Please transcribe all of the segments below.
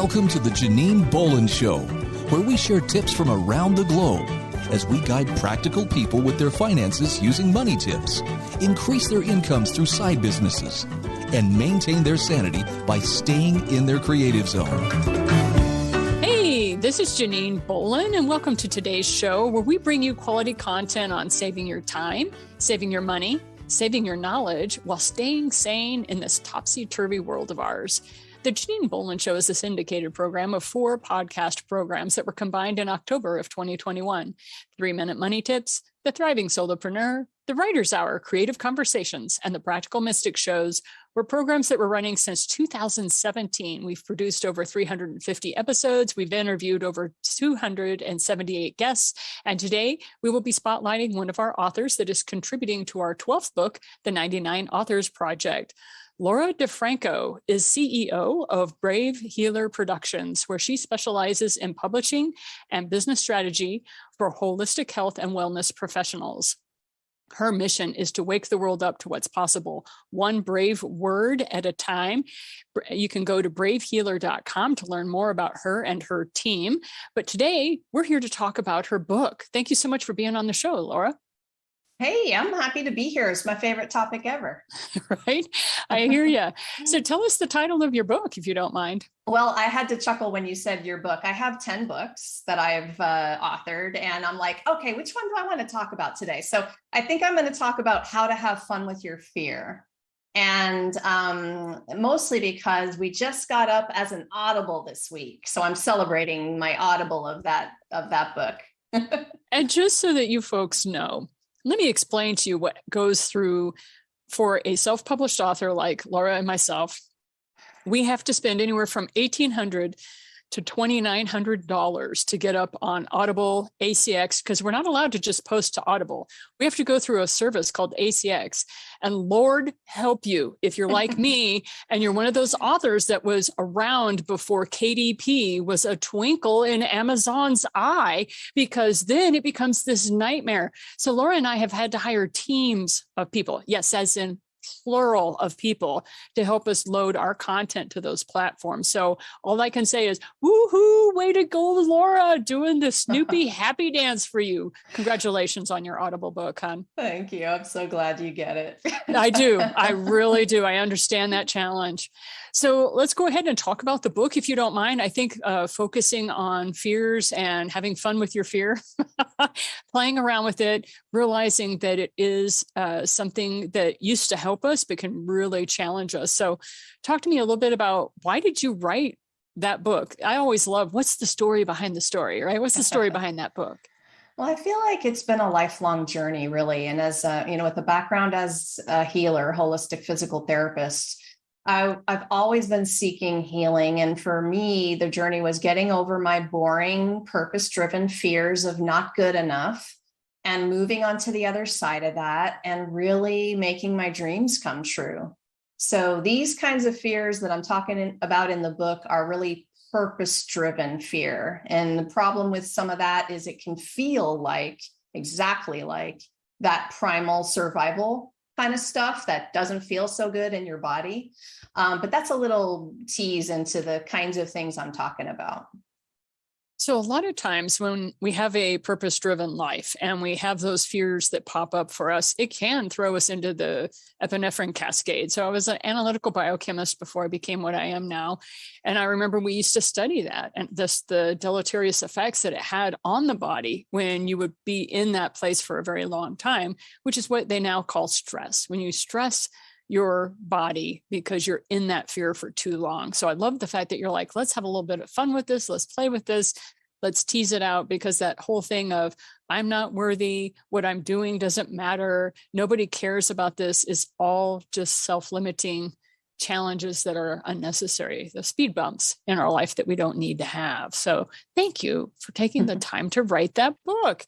Welcome to the Janine Bolon Show, where we share tips from around the globe as we guide practical people with their finances using money tips, increase their incomes through side businesses, and maintain their sanity by staying in their creative zone. Hey, this is Janine Bolon, and welcome to today's show where we bring you quality content on saving your time, saving your money, saving your knowledge while staying sane in this topsy-turvy world of ours. The Janine Bolon Show is a syndicated program of 4 podcast programs that were combined in October of 2021. 3-Minute Money Tips, The Thriving Solopreneur, The Writer's Hour, Creative Conversations, and The Practical Mystic Shows were programs that were running since 2017. We've produced over 350 episodes. We've interviewed over 278 guests. And today we will be spotlighting one of our authors that is contributing to our 12th book, The 99 Authors Project. Laura Di Franco is CEO of Brave Healer Productions, where she specializes in publishing and business strategy for holistic health and wellness professionals. Her mission is to wake the world up to what's possible, one brave word at a time. You can go to bravehealer.com to learn more about her and her team. But today, we're here to talk about her book. Thank you so much for being on the show, Laura. Hey, I'm happy to be here. It's my favorite topic ever. Right? I hear you. So tell us the title of your book, if you don't mind. Well, I had to chuckle when you said your book. I have 10 books that I've authored, and I'm like, okay, which one do I want to talk about today? So I think I'm going to talk about how to have fun with your fear. And mostly because we just got up as an Audible this week. So I'm celebrating my Audible of that book. And just so that you folks know, let me explain to you what goes through for a self-published author like Laura and myself. We have to spend anywhere from $1,800 to $2,900 to get up on Audible, ACX, because we're not allowed to just post to Audible. We have to go through a service called ACX. And Lord help you if you're like me and you're one of those authors that was around before KDP was a twinkle in Amazon's eye, because then it becomes this nightmare. So Laura and I have had to hire teams of people, yes, as in plural of people, to help us load our content to those platforms. So all I can say is, woohoo, way to go, Laura, doing the Snoopy happy dance for you. Congratulations on your Audible book, hon. Thank you. I'm so glad you get it. I do. I really do. I understand that challenge. So let's go ahead and talk about the book, if you don't mind. I think focusing on fears and having fun with your fear, playing around with it, realizing that it is something that used to help us, but can really challenge us. So talk to me a little bit about, why did you write that book? I always love, what's the story behind the story, right? What's the story behind that book? Well, I feel like it's been a lifelong journey, really. And as with a background as a healer, holistic physical therapist, I've always been seeking healing. And for me, the journey was getting over my boring, purpose-driven fears of not good enough and moving on to the other side of that and really making my dreams come true. So these kinds of fears that I'm talking about in the book are really purpose-driven fear. And the problem with some of that is it can feel exactly like that primal survival kind of stuff that doesn't feel so good in your body. But that's a little tease into the kinds of things I'm talking about. So a lot of times when we have a purpose-driven life and we have those fears that pop up for us, it can throw us into the epinephrine cascade. So I was an analytical biochemist before I became what I am now. And I remember we used to study that and the deleterious effects that it had on the body when you would be in that place for a very long time, which is what they now call stress. When you stress your body because you're in that fear for too long. So I love the fact that you're like, let's have a little bit of fun with this. Let's play with this. Let's tease it out, because that whole thing of I'm not worthy, what I'm doing doesn't matter, nobody cares about this, is all just self-limiting challenges that are unnecessary, the speed bumps in our life that we don't need to have. So thank you for taking the time to write that book.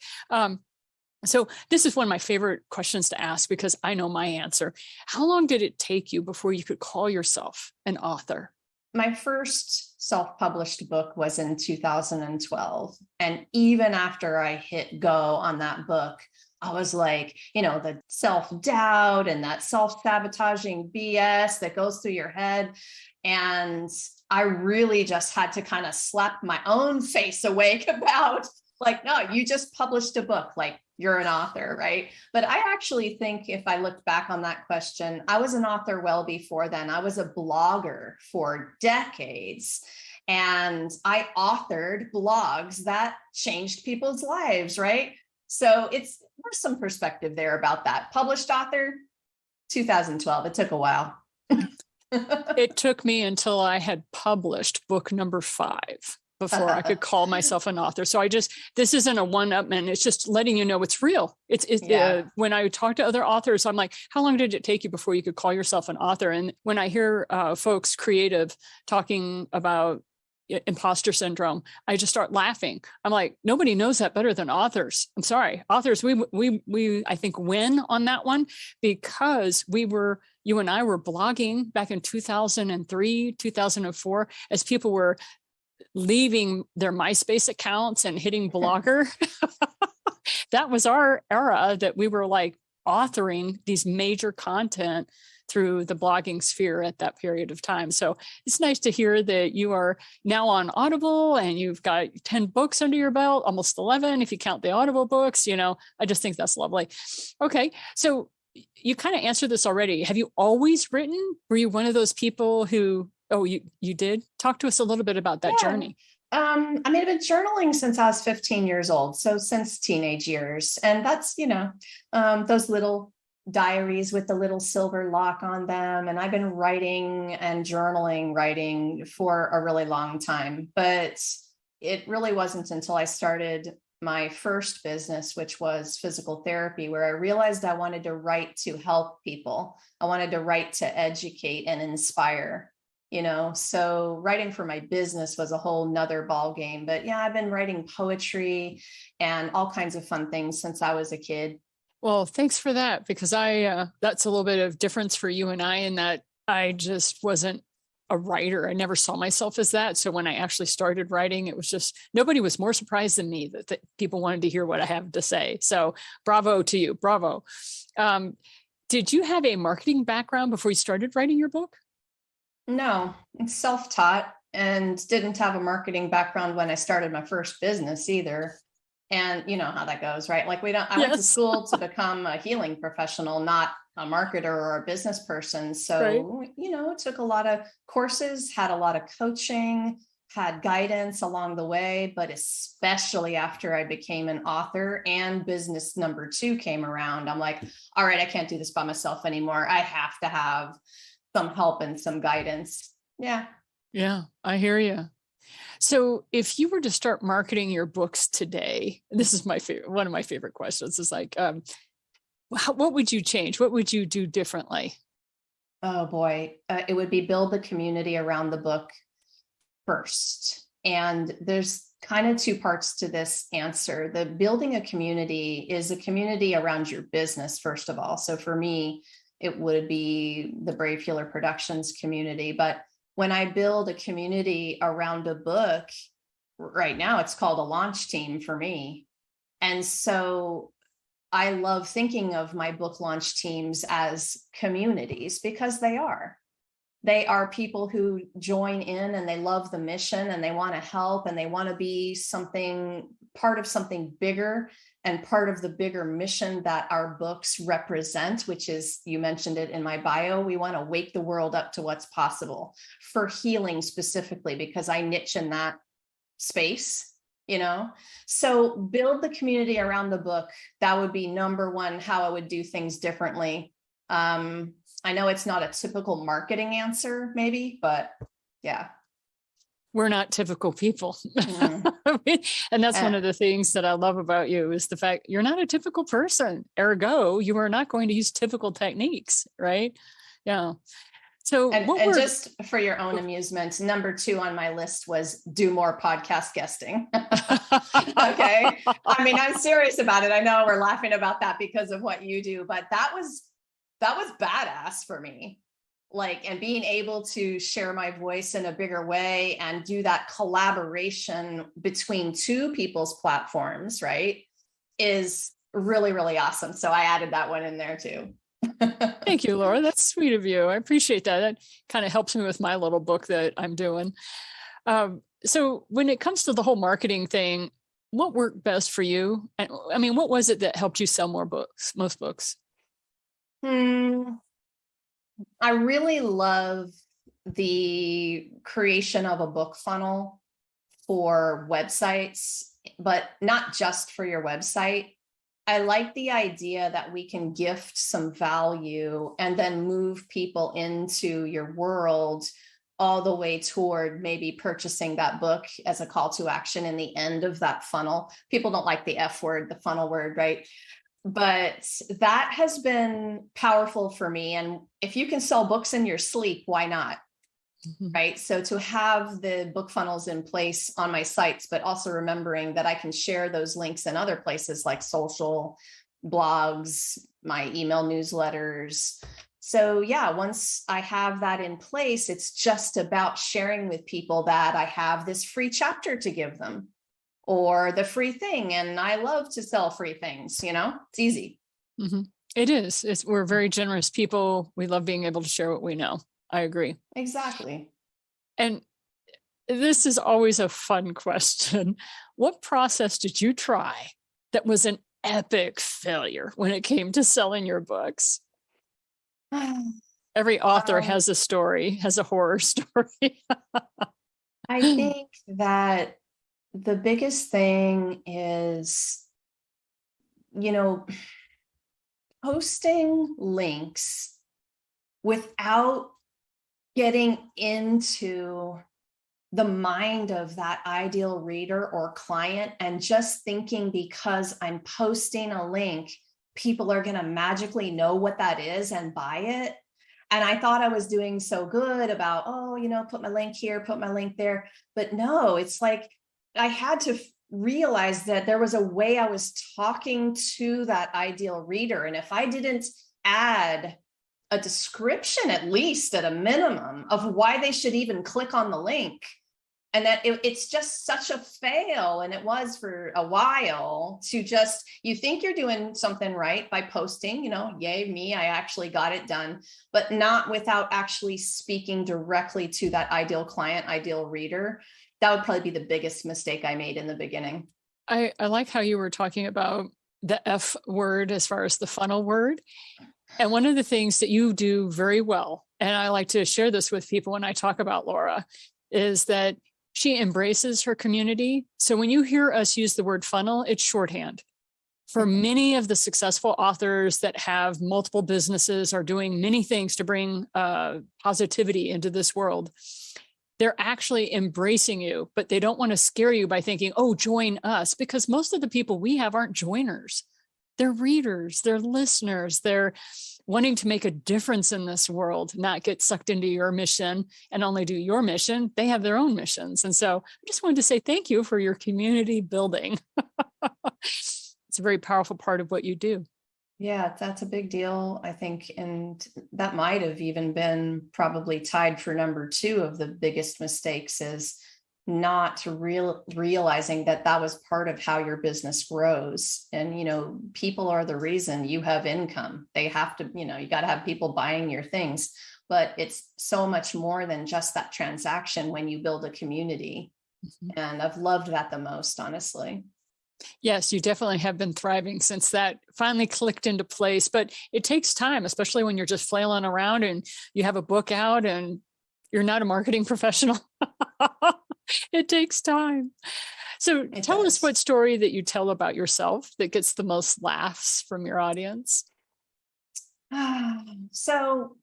So this is one of my favorite questions to ask, because I know my answer. How long did it take you before you could call yourself an author? My first self-published book was in 2012. And even after I hit go on that book, I was like, the self-doubt and that self-sabotaging BS that goes through your head. And I really just had to kind of slap my own face awake about like, no, you just published a book, like you're an author, right? But I actually think if I looked back on that question, I was an author well before then. I was a blogger for decades. And I authored blogs that changed people's lives, right? So there's some perspective there about that. Published author, 2012. It took a while. It took me until I had published book number 5 before I could call myself an author. So this isn't a one-upman. It's just letting you know it's real. When I talk to other authors, I'm like, how long did it take you before you could call yourself an author? And when I hear folks creative talking about imposter syndrome, I just start laughing. I'm like, nobody knows that better than authors. I'm sorry. Authors, we I think win on that one because you and I were blogging back in 2003, 2004, as people were leaving their MySpace accounts and hitting Blogger. That was our era that we were like authoring these major content through the blogging sphere at that period of time. So it's nice to hear that you are now on Audible and you've got 10 books under your belt, almost 11 if you count the Audible books. I just think that's lovely. Okay. So you kind of answered this already. Have you always written? Were you one of those people who, you did? Talk to us a little bit about that journey. I've been journaling since I was 15 years old. So since teenage years. And that's, those little diaries with the little silver lock on them. And I've been writing for a really long time, but it really wasn't until I started my first business, which was physical therapy, where I realized I wanted to write to help people. I wanted to write to educate and inspire, so writing for my business was a whole nother ball game. But yeah, I've been writing poetry and all kinds of fun things since I was a kid. Well, thanks for that, because that's a little bit of difference for you and I in that I just wasn't a writer. I never saw myself as that. So when I actually started writing, it was just, nobody was more surprised than me that people wanted to hear what I have to say. So bravo to you. Bravo. Did you have a marketing background before you started writing your book? No, it's self-taught and didn't have a marketing background when I started my first business either. And you know how that goes, right? Like I went to school to become a healing professional, not a marketer or a business person. So, it took a lot of courses, had a lot of coaching, had guidance along the way, but especially after I became an author and business number 2 came around, I'm like, all right, I can't do this by myself anymore. I have to have some help and some guidance. Yeah. Yeah, I hear you. So if you were to start marketing your books today, this is one of my favorite questions, is like, what would you change? What would you do differently? Oh boy, it would be build the community around the book first. And there's kind of 2 parts to this answer. The building a community is a community around your business, first of all. So for me, it would be the Brave Healer Productions community. But when I build a community around a book, right now it's called a launch team for me. And so I love thinking of my book launch teams as communities because they are. They are people who join in and they love the mission and they want to help and they want to be part of something bigger and part of the bigger mission that our books represent, which is, you mentioned it in my bio, we want to wake the world up to what's possible for healing specifically, because I niche in that space, So build the community around the book. That would be number 1, how I would do things differently. I know it's not a typical marketing answer, maybe, but yeah. We're not typical people. And that's one of the things that I love about you is the fact you're not a typical person. Ergo, you are not going to use typical techniques, right? Yeah. So, and just for your own amusement, number 2 on my list was do more podcast guesting. Okay. I mean, I'm serious about it. I know we're laughing about that because of what you do, but that was badass for me. And being able to share my voice in a bigger way and do that collaboration between 2 people's platforms, right, is really, really awesome. So I added that one in there too. Thank you, Laura. That's sweet of you. I appreciate that. That kind of helps me with my little book that I'm doing. So when it comes to the whole marketing thing, what worked best for you? And I mean, what was it that helped you sell most books? I really love the creation of a book funnel for websites, but not just for your website. I like the idea that we can gift some value and then move people into your world all the way toward maybe purchasing that book as a call to action in the end of that funnel. People don't like the F word, the funnel word, right? But that has been powerful for me. And if you can sell books in your sleep, why not? Right. So to have the book funnels in place on my sites, but also remembering that I can share those links in other places like social, blogs, my email newsletters. So yeah, once I have that in place, it's just about sharing with people that I have this free chapter to give them or the free thing. And I love to sell free things, it's easy. Mm-hmm. It is. We're very generous people. We love being able to share what we know. I agree. Exactly. And this is always a fun question. What process did you try that was an epic failure when it came to selling your books? Every author has a story, has a horror story. I think that the biggest thing is, posting links without getting into the mind of that ideal reader or client and just thinking because I'm posting a link, people are going to magically know what that is and buy it. And I thought I was doing so good about, put my link here, put my link there. But no, it's like I had to realize that there was a way I was talking to that ideal reader. And if I didn't add a description, at least at a minimum, of why they should even click on the link, and that it's just such a fail. And it was for a while to just, you think you're doing something right by posting, yay me, I actually got it done, but not without actually speaking directly to that ideal client, ideal reader. That would probably be the biggest mistake I made in the beginning. I like how you were talking about the F word as far as the funnel word. And one of the things that you do very well, and I like to share this with people when I talk about Laura, is that she embraces her community. So when you hear us use the word funnel, it's shorthand. For many of the successful authors that have multiple businesses or doing many things to bring positivity into this world, they're actually embracing you, but they don't want to scare you by thinking, oh, join us, because most of the people we have aren't joiners. They're readers, they're listeners, they're wanting to make a difference in this world, not get sucked into your mission and only do your mission. They have their own missions. And so I just wanted to say thank you for your community building. It's a very powerful part of what you do. Yeah, that's a big deal, I think. And that might have even been probably tied for number 2 of the biggest mistakes, is not realizing that was part of how your business grows. And, people are the reason you have income. They have to, you got to have people buying your things, but it's so much more than just that transaction when you build a community. Mm-hmm. And I've loved that the most, honestly. Yes, you definitely have been thriving since that finally clicked into place, but it takes time, especially when you're just flailing around and you have a book out and you're not a marketing professional. It takes time. So tell us what story that you tell about yourself that gets the most laughs from your audience. So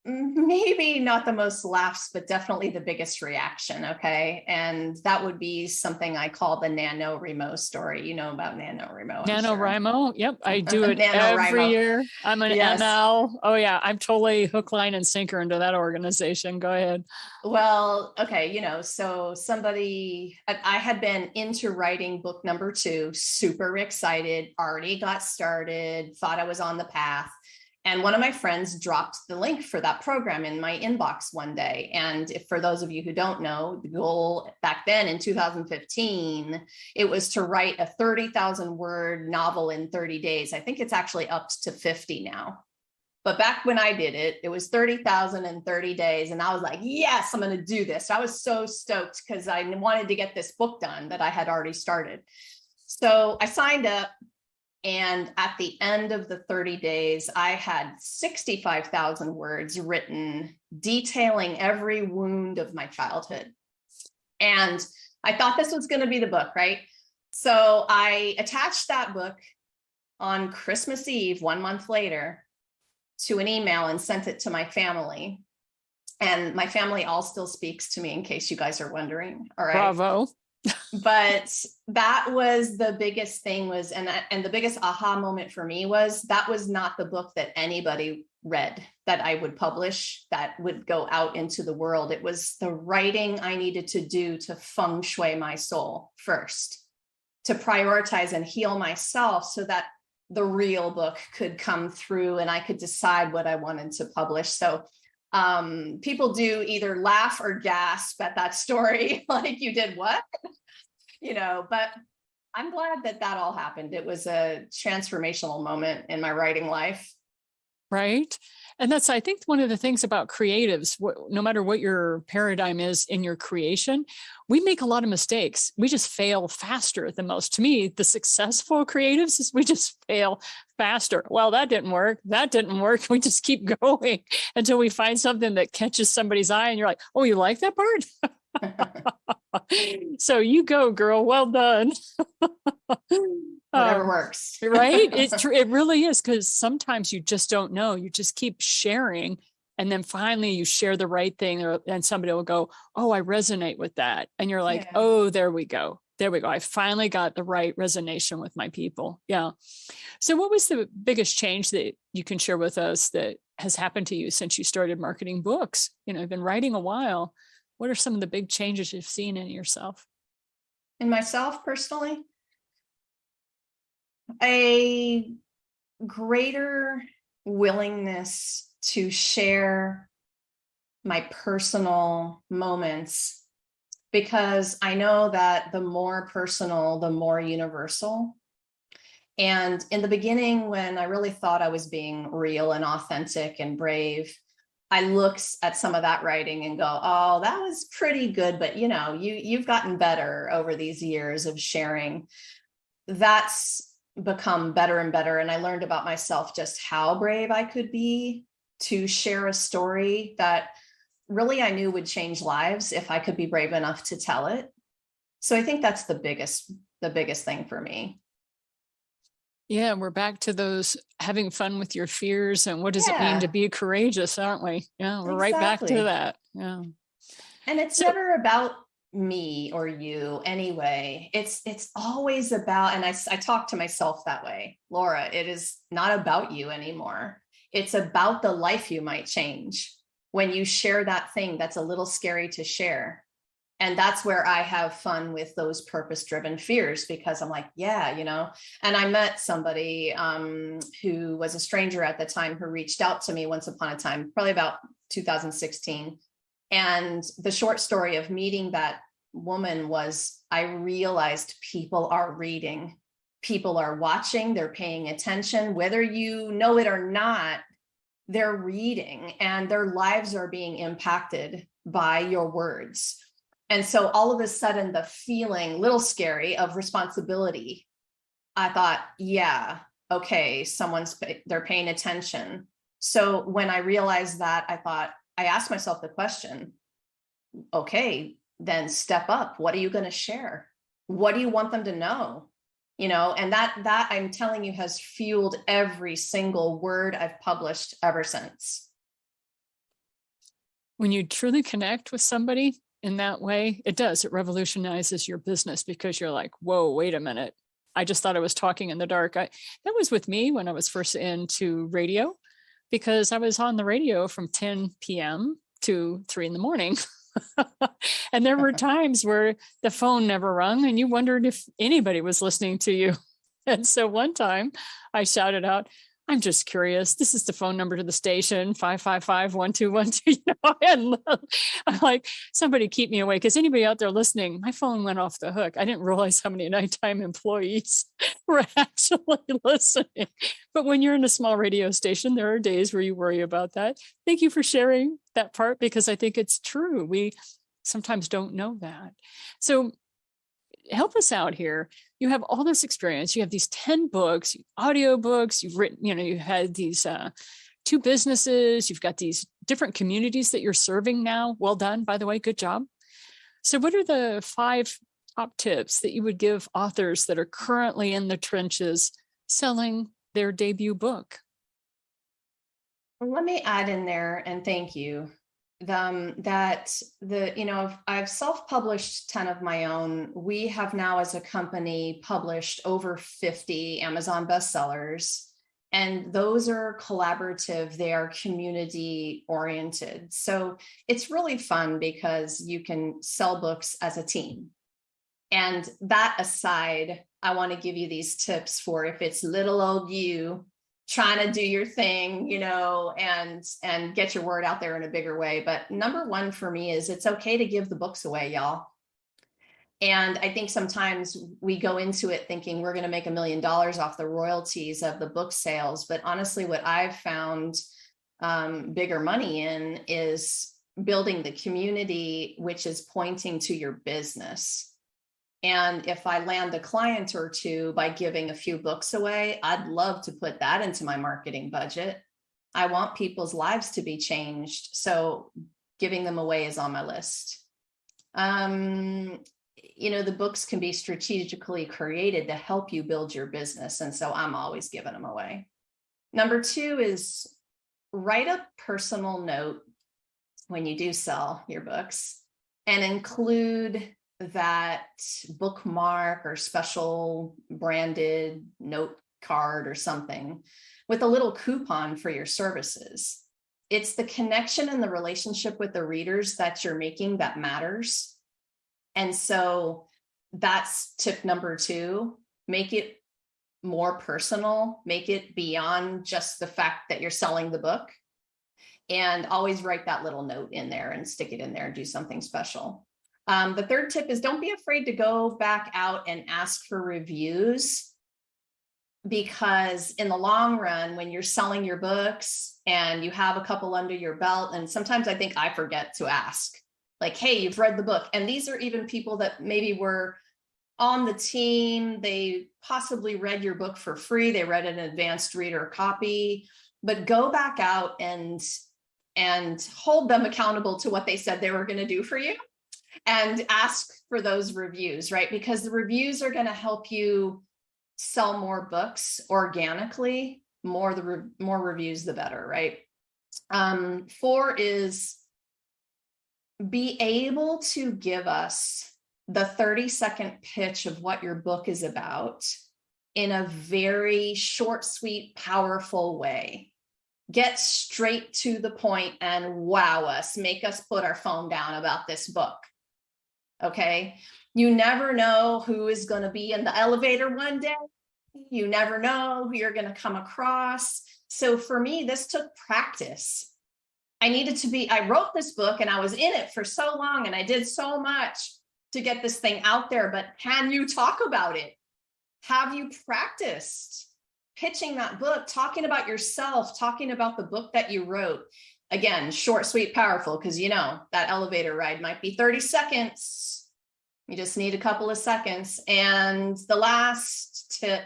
maybe not the most laughs, but definitely the biggest reaction. Okay. And that would be something I call the NaNoWriMo story. You know about NaNoWriMo. NaNoWriMo. Yep. I do it every year. I'm an ML. Oh yeah. I'm totally hook, line, and sinker into that organization. Go ahead. Well, okay. So I had been into writing book number 2, super excited, already got started, thought I was on the path. And one of my friends dropped the link for that program in my inbox one day. And if, for those of you who don't know, the goal back then in 2015, it was to write a 30,000 word novel in 30 days. I think it's actually up to 50 now. But back when I did it, it was 30,000 in 30 days. And I was like, yes, I'm going to do this. I was so stoked because I wanted to get this book done that I had already started. So I signed up. And at the end of the 30 days, I had 65,000 words written detailing every wound of my childhood. And I thought this was going to be the book, right? So I attached that book on Christmas Eve, 1 month later, to an email and sent it to my family. And my family all still speaks to me, in case you guys are wondering. All right. Bravo. But that was the biggest thing was, and the biggest aha moment for me was that was not the book that anybody read that I would publish, that would go out into the world. It was the writing I needed to do to feng shui my soul first, to prioritize and heal myself so that the real book could come through and I could decide what I wanted to publish. So people do either laugh or gasp at that story, like, you did what? But I'm glad that all happened. It was a transformational moment in my writing life. Right. And that's, I think, one of the things about creatives, no matter what your paradigm is in your creation, we make a lot of mistakes. We just fail faster than most. To me, the successful creatives is we just fail faster. Well, that didn't work. That didn't work. We just keep going until we find something that catches somebody's eye and you're like, oh, you like that part? So you go, girl. Well done. Whatever works. Right? It really is, because sometimes you just don't know. You just keep sharing. And then finally you share the right thing, and somebody will go, oh, I resonate with that. And you're like, oh, there we go. There we go. I finally got the right resonation with my people. Yeah. So what was the biggest change that you can share with us that has happened to you since you started marketing books? You've been writing a while. What are some of the big changes you've seen in yourself? In myself personally? A greater willingness to share my personal moments, because I know that the more personal, the more universal. And in the beginning, when I really thought I was being real and authentic and brave, I look at some of that writing and go, oh, that was pretty good. But you've gotten better over these years of sharing. That's become better and better. And I learned about myself just how brave I could be to share a story that really I knew would change lives if I could be brave enough to tell it. So I think that's the biggest thing for me. Yeah, we're back to those having fun with your fears and what does it mean to be courageous, aren't we? Yeah, we're right back to that. Yeah. And it's never about me or you anyway. It's always about, and I talk to myself that way, Laura, it is not about you anymore. It's about the life you might change when you share that thing that's a little scary to share. And that's where I have fun with those purpose-driven fears, because I'm like, and I met somebody who was a stranger at the time who reached out to me once upon a time, probably about 2016. And the short story of meeting that woman was, I realized people are reading, people are watching, they're paying attention, whether you know it or not, they're reading and their lives are being impacted by your words. And so all of a sudden, the feeling, little scary, of responsibility, I thought, okay, they're paying attention. So when I realized that, I asked myself the question, okay, then step up. What are you going to share? What do you want them to know? And that I'm telling you has fueled every single word I've published ever since. When you truly connect with somebody in that way, it revolutionizes your business, because you're like, whoa, wait a minute. I just thought I was talking in the dark. That was with me when I was first into radio, because I was on the radio from 10 p.m. to 3 a.m. And there were times where the phone never rung and you wondered if anybody was listening to you. And so one time I shouted out, I'm just curious. This is the phone number to the station, 555-1212. You know, and I'm like, somebody keep me awake. Is anybody out there listening? My phone went off the hook. I didn't realize how many nighttime employees were actually listening. But when you're in a small radio station, there are days where you worry about that. Thank you for sharing that part, because I think it's true. We sometimes don't know that. So help us out here. You have all this experience. You have these 10 books, audio books. You've written, you know, you had these 2 businesses. You've got these different communities that you're serving now. Well done, by the way. Good job. So what are the 5 top tips that you would give authors that are currently in the trenches selling their debut book? Well, let me add in there, and thank you. I've self-published 10 of my own. We have now, as a company, published over 50 Amazon bestsellers, and those are collaborative. They are community oriented. So it's really fun because you can sell books as a team. And that aside, I want to give you these tips for if it's little old you trying to do your thing, you know, and get your word out there in a bigger way. But number one for me is it's okay to give the books away, y'all. And I think sometimes we go into it thinking we're going to make $1 million off the royalties of the book sales. But honestly, what I've found bigger money in is building the community, which is pointing to your business. And if I land a client or 2 by giving a few books away, I'd love to put that into my marketing budget. I want people's lives to be changed. So giving them away is on my list. The books can be strategically created to help you build your business. And so I'm always giving them away. Number 2 is write a personal note when you do sell your books and include that bookmark or special branded note card or something with a little coupon for your services. It's the connection and the relationship with the readers that you're making that matters. And so that's tip number 2. Make it more personal, make it beyond just the fact that you're selling the book, and always write that little note in there and stick it in there and do something special. The 3rd tip is don't be afraid to go back out and ask for reviews, because in the long run, when you're selling your books and you have a couple under your belt, and sometimes I think I forget to ask, like, hey, you've read the book. And these are even people that maybe were on the team. They possibly read your book for free. They read an advanced reader copy, but go back out and hold them accountable to what they said they were going to do for you. And ask for those reviews, right? Because the reviews are going to help you sell more books organically. More reviews, the better, right? 4 is be able to give us the 30-second pitch of what your book is about in a very short, sweet, powerful way. Get straight to the point and wow us, make us put our phone down about this book. Okay. You never know who is going to be in the elevator one day. You never know who you're going to come across. So for me, this took practice. I wrote this book and I was in it for so long and I did so much to get this thing out there, but can you talk about it? Have you practiced pitching that book, talking about yourself, talking about the book that you wrote? Again, short, sweet, powerful, because that elevator ride might be 30 seconds. You just need a couple of seconds. And the last tip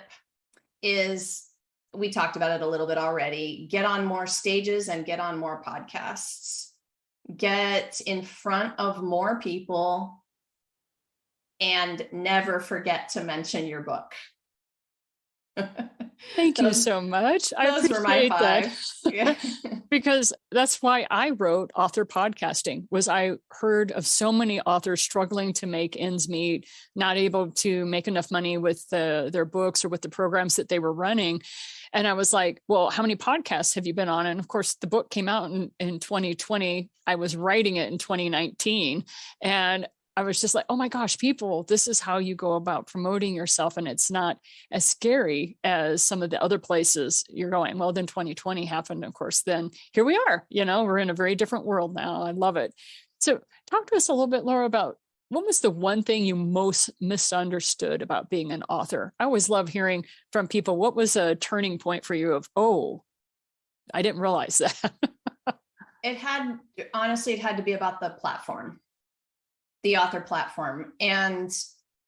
is, we talked about it a little bit already, get on more stages and get on more podcasts. Get in front of more people and never forget to mention your book. Thank you so much. I appreciate that. Yeah. Because that's why I wrote Author Podcasting, was I heard of so many authors struggling to make ends meet, not able to make enough money with their books or with the programs that they were running. And I was like, well, how many podcasts have you been on? And of course, the book came out in 2020. I was writing it in 2019. And I was just like, oh my gosh, people, this is how you go about promoting yourself. And it's not as scary as some of the other places you're going. Well, then 2020 happened, of course, then here we are, we're in a very different world now. I love it. So talk to us a little bit, Laura, about what was the one thing you most misunderstood about being an author? I always love hearing from people. What was a turning point for you of, oh, I didn't realize that? It had to be about the platform, the author platform. And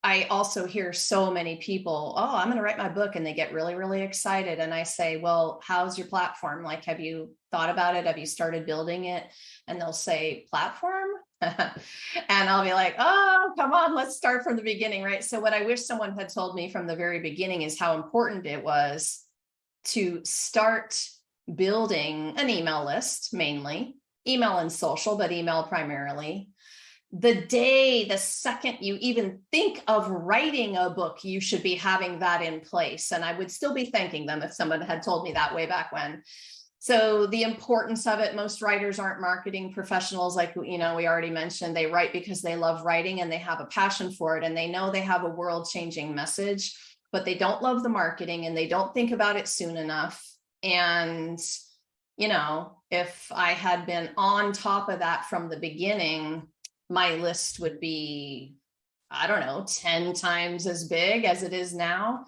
I also hear so many people, oh, I'm going to write my book, and they get really, really excited. And I say, well, how's your platform? Like, have you thought about it? Have you started building it? And they'll say, platform? And I'll be like, oh, come on, let's start from the beginning, right? So what I wish someone had told me from the very beginning is how important it was to start building an email list, mainly email and social, but email primarily. The second you even think of writing a book, you should be having that in place. And I would still be thanking them if someone had told me that way back when. So the importance of it, most writers aren't marketing professionals. Like, we already mentioned, they write because they love writing and they have a passion for it. And they know they have a world-changing message, but they don't love the marketing and they don't think about it soon enough. And, if I had been on top of that from the beginning, my list would be, 10 times as big as it is now.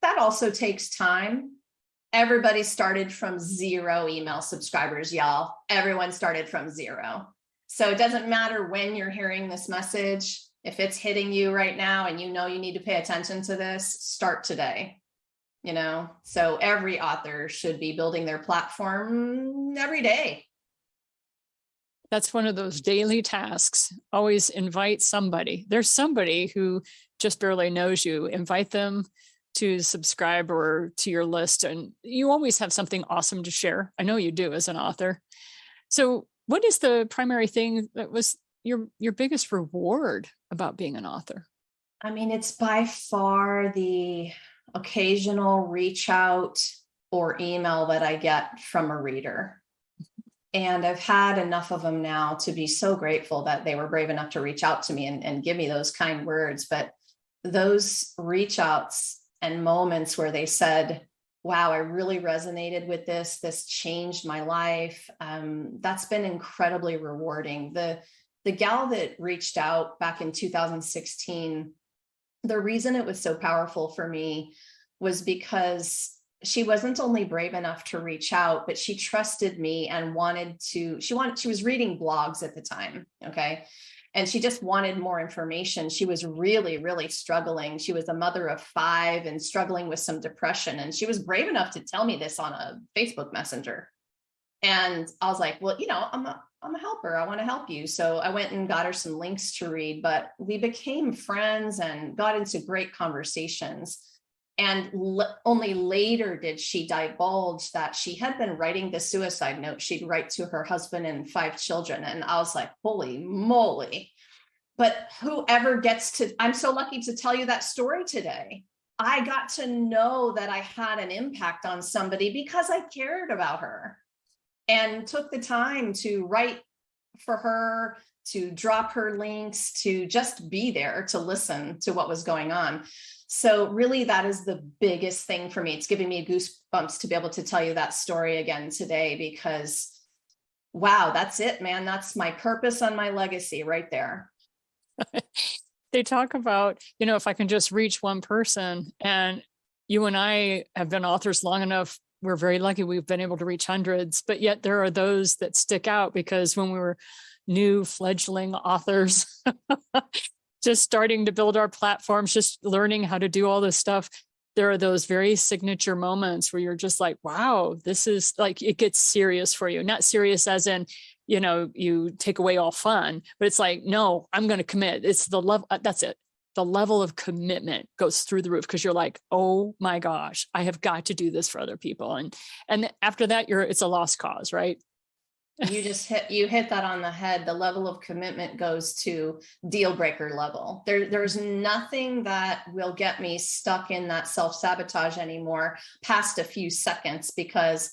That also takes time. Everybody started from 0 email subscribers, y'all. Everyone started from 0. So it doesn't matter when you're hearing this message. If it's hitting you right now and you need to pay attention to this, start today. So every author should be building their platform every day. That's one of those daily tasks. Always invite somebody. There's somebody who just barely knows you. Invite them to subscribe or to your list. And you always have something awesome to share. I know you do as an author. So what is the primary thing that was your biggest reward about being an author? It's by far the occasional reach out or email that I get from a reader. And I've had enough of them now to be so grateful that they were brave enough to reach out to me and give me those kind words. But those reach outs and moments where they said, wow, I really resonated with this. This changed my life. That's been incredibly rewarding. The gal that reached out back in 2016, the reason it was so powerful for me was because she wasn't only brave enough to reach out, but she trusted me and she was reading blogs at the time. Okay. And she just wanted more information. She was really, really struggling. She was a mother of 5 and struggling with some depression. And she was brave enough to tell me this on a Facebook Messenger. And I was like, well, I'm a helper. I want to help you. So I went and got her some links to read, but we became friends and got into great conversations. And only later did she divulge that she had been writing the suicide note she'd write to her husband and 5 children. And I was like, holy moly. But whoever I'm so lucky to tell you that story today. I got to know that I had an impact on somebody because I cared about her and took the time to write for her, to drop her links, to just be there to listen to what was going on. So really, that is the biggest thing for me. It's giving me goosebumps to be able to tell you that story again today, because wow, that's it, man. That's my purpose and my legacy right there. They talk about, if I can just reach one person, and you and I have been authors long enough. We're very lucky we've been able to reach hundreds, but yet there are those that stick out because when we were new fledgling authors, just starting to build our platforms, just learning how to do all this stuff, there are those very signature moments where you're just like, wow, this is like, it gets serious for you. Not serious as in, you take away all fun, but it's like, no, I'm going to commit. It's the level. That's it. The level of commitment goes through the roof because you're like, oh my gosh, I have got to do this for other people. And after that, it's a lost cause, right? You hit that on the head. The level of commitment goes to deal breaker level. There's nothing that will get me stuck in that self-sabotage anymore past a few seconds, because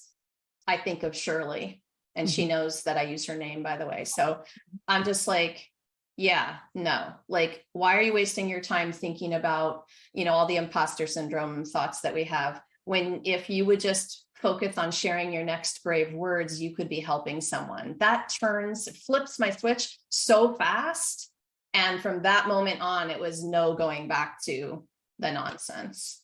I think of Shirley and she knows that I use her name, by the way. So I'm just like, Yeah, no, like, why are you wasting your time thinking about, all the imposter syndrome thoughts that we have, when if you would just focus on sharing your next brave words, you could be helping someone. That flips my switch so fast. And from that moment on, it was no going back to the nonsense.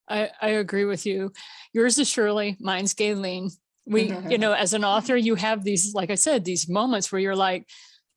I agree with you. Yours is Shirley, mine's Gayleen. We, as an author, you have these, like I said, these moments where you're like,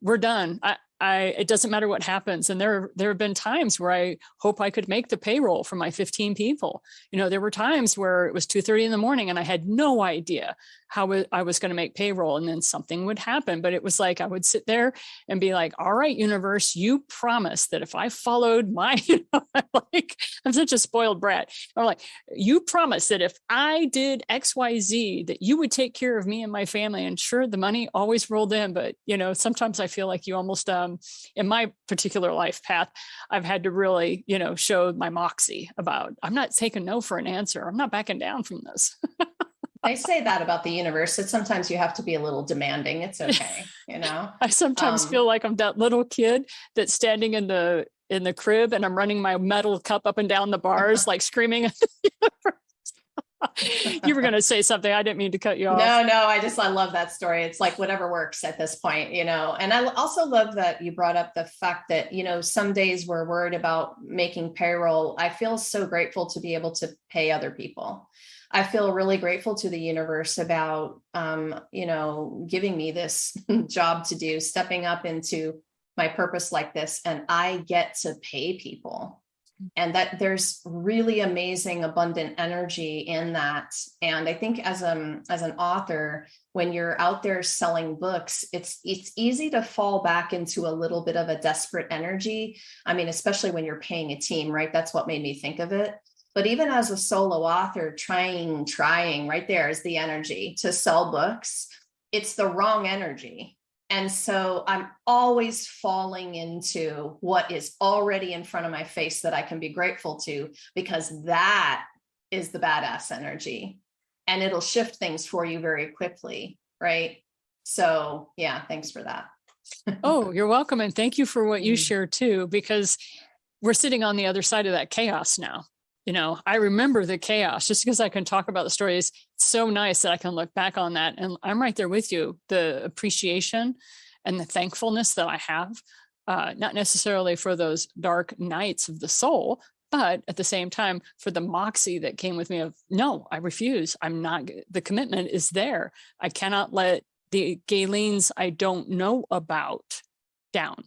we're done. It doesn't matter what happens. And there have been times where I hope I could make the payroll for my 15 people. There were times where it was 2:30 in the morning and I had no idea how I was going to make payroll, and then something would happen. But it was like, I would sit there and be like, all right, universe, you promised that if I followed my, I'm such a spoiled brat. I'm like, you promised that if I did XYZ, that you would take care of me and my family. And sure, the money always rolled in. But, sometimes I feel like you almost, in my particular life path, I've had to really, show my moxie about, I'm not taking no for an answer. I'm not backing down from this. I say that about the universe, that sometimes you have to be a little demanding. It's okay. I sometimes feel like I'm that little kid that's standing in the crib and I'm running my metal cup up and down the bars, like screaming at the universe. You were going to say something. I didn't mean to cut you off. No, I love that story. It's like whatever works at this point, and I also love that you brought up the fact that, some days we're worried about making payroll. I feel so grateful to be able to pay other people. I feel really grateful to the universe about, giving me this job to do, stepping up into my purpose like this, and I get to pay people. And that there's really amazing, abundant energy in that. And I think as an author, when you're out there selling books, it's easy to fall back into a little bit of a desperate energy. I mean, especially when you're paying a team, right? That's what made me think of it. But even as a solo author, trying, right there is the energy to sell books. It's the wrong energy. And so I'm always falling into what is already in front of my face that I can be grateful to, because that is the badass energy and it'll shift things for you very quickly. Right. So yeah, thanks for that. Oh, you're welcome. And thank you for what you share too, because we're sitting on the other side of that chaos now. I remember the chaos just because I can talk about the stories. It's so nice that I can look back on that. And I'm right there with you. The appreciation and the thankfulness that I have, not necessarily for those dark nights of the soul, but at the same time, for the moxie that came with me of, no, I refuse. I'm not, the commitment is there. I cannot let the Gayleens I don't know about down.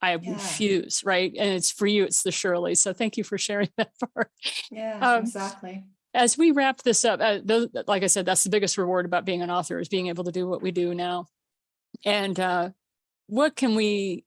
I refuse, right? And it's for you, it's the Shirley. So thank you for sharing that part. Yeah, exactly. As we wrap this up, like I said, that's the biggest reward about being an author, is being able to do what we do now. And what can we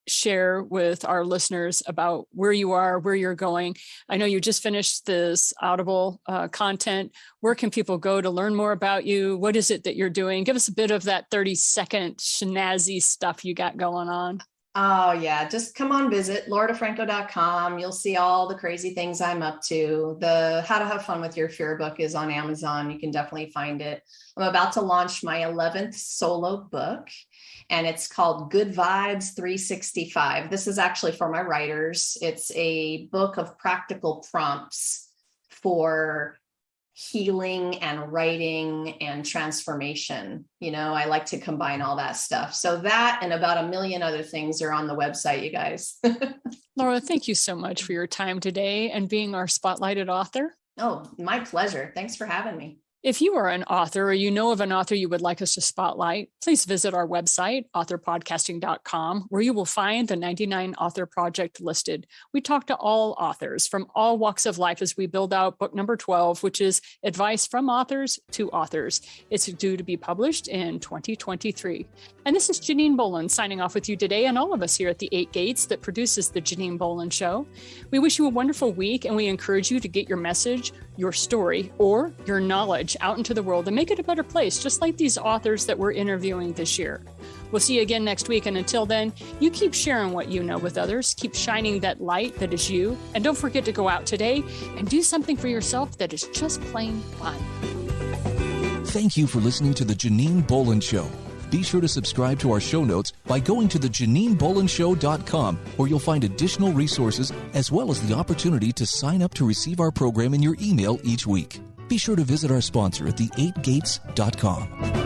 share with our listeners about where you are, where you're going? I know you just finished this Audible content. Where can people go to learn more about you? What is it that you're doing? Give us a bit of that 30-second snazzy stuff you got going on. Oh yeah. Just come on, visit lauradifranco.com. You'll see all the crazy things I'm up to. The How to Have Fun with Your Fear book is on Amazon. You can definitely find it. I'm about to launch my 11th solo book, and it's called Good Vibes 365. This is actually for my writers. It's a book of practical prompts for healing and writing and transformation. I like to combine all that stuff. So that and about a million other things are on the website, you guys. Laura, thank you so much for your time today and being our spotlighted author. Oh, my pleasure. Thanks for having me. If you are an author or you know of an author you would like us to spotlight, please visit our website, authorpodcasting.com, where you will find the 99 Author Project listed. We talk to all authors from all walks of life as we build out book number 12, which is Advice from Authors to Authors. It's due to be published in 2023. And this is Janine Bolon signing off with you today, and all of us here at the 8 Gates that produces the Janine Bolon Show. We wish you a wonderful week, and we encourage you to get your message, your story, or your knowledge out into the world and make it a better place, just like these authors that we're interviewing this year. We'll see you again next week. And until then, you keep sharing what you know with others, keep shining that light that is you. And don't forget to go out today and do something for yourself that is just plain fun. Thank you for listening to the Janine Bolon Show. Be sure to subscribe to our show notes by going to theJanineBolonShow.com, where you'll find additional resources as well as the opportunity to sign up to receive our program in your email each week. Be sure to visit our sponsor at the8gates.com.